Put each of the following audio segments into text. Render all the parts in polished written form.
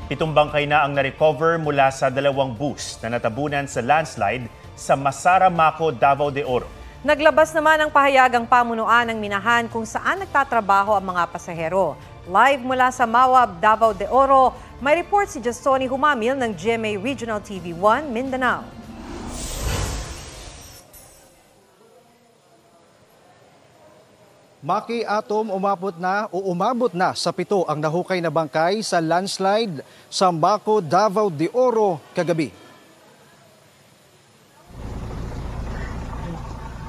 7 bangkay na ang na-recover mula sa 2 bus na natabunan sa landslide sa Masara Maco, Davao de Oro. Naglabas naman ang pahayagang pamunuan ng Minahan kung saan nagtatrabaho ang mga pasahero. Live mula sa Mawab, Davao de Oro, may report si Justoni Humamil ng GMA Regional TV 1 Mindanao. Maki Atom, umabot na sa 7 ang nahukay na bangkay sa landslide sa Maco, Davao de Oro kagabi.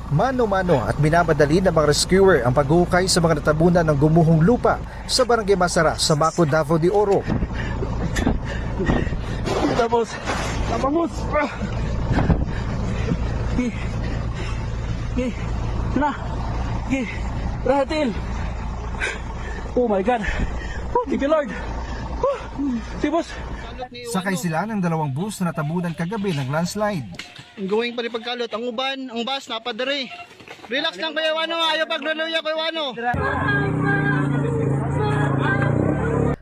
Mano-mano at binamadali ng mga rescuer ang paghukay sa mga natabunan ng gumuhong lupa sa Barangay Masara sa Maco, Davao de Oro. Vamos. Rahatil. Oh my God. Thank you, Lord. Sibos. Sakay sila ng 2 bus na natabunan kagabi ng landslide. Going pa rin pagkalot. Ang uban, ang bus, napadari. Relax lang kayo, ano. Ayaw pagluluya kayo, ano.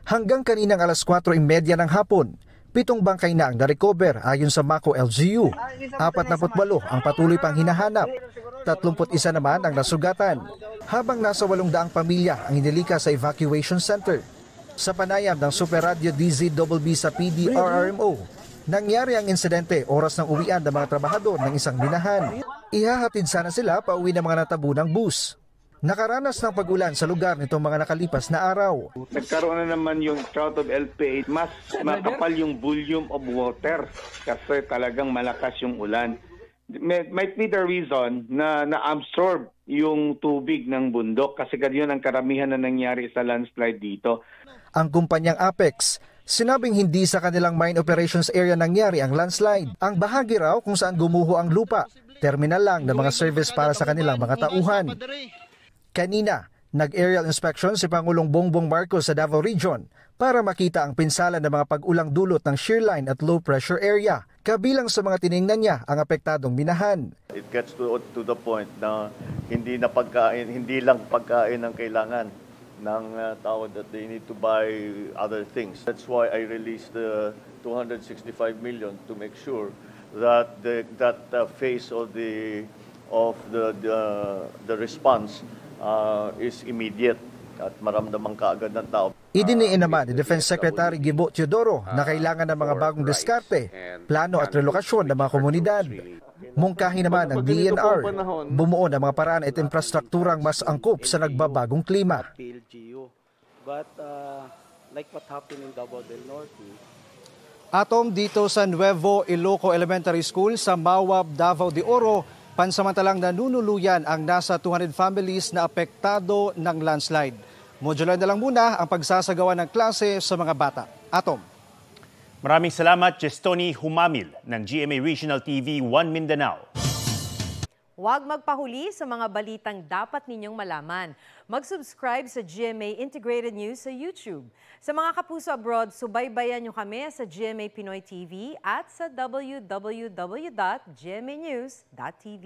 Hanggang kaninang alas 4:30 ng hapon, 7 bangkay na ang na-recover ayon sa Maco LGU. 48 ang patuloy pang hinahanap. 31 naman ang nasugatan. Habang nasa 800 pamilya ang inilika sa evacuation center. Sa panayam ng Super Radio DZBB sa PDRRMO, nangyari ang insidente oras ng uwian ng mga trabahador ng isang minahan. Ihahatid sana sila pauwi ng mga natabunang bus. Nakaranas ng pag-ulan sa lugar nitong mga nakalipas na araw. Nagkaroon na naman yung drought of LPA, mas makapal yung volume of water kasi talagang malakas yung ulan. Might be the reason na na-absorb yung tubig ng bundok kasi ganyan ang karamihan na nangyari sa landslide dito. Ang kumpanyang Apex, sinabing hindi sa kanilang mine operations area nangyari ang landslide. Ang bahagi raw kung saan gumuho ang lupa, terminal lang ng mga service para sa kanilang mga tauhan. Kanina, nag-aerial inspection si Pangulong Bongbong Marcos sa Davao Region para makita ang pinsala ng mga pag-ulang dulot ng shear line at low pressure area. Kabilang sa mga tiningnan niya ang apektadong minahan. It gets to the point na hindi lang pagkain ang kailangan ng tao that they need to buy other things. That's why I released the 265 million to make sure that that phase of the response is immediate at maramdaman kaagad ng tao. Idiniin naman ni Defense Secretary Gibo Teodoro na kailangan ng mga bagong diskarte, plano at relokasyon ng mga komunidad. Mungkahi naman ng DNR, bumuo ng mga paraan at infrastrukturang mas angkop sa nagbabagong klima. But like what happened in Davao del Norte, Atom, dito sa Nuevo Iloco Elementary School sa Mawab, Davao de Oro, pansamantalang nanunuluyan ang nasa 200 families na apektado ng landslide. Modular na lang muna ang pagsasagawa ng klase sa mga bata. Atom. Maraming salamat, Justoni Humamil ng GMA Regional TV 1 Mindanao. Huwag magpahuli sa mga balitang dapat ninyong malaman. Mag-subscribe sa GMA Integrated News sa YouTube. Sa mga kapuso abroad, subaybayan nyo kami sa GMA Pinoy TV at sa www.gmanews.tv.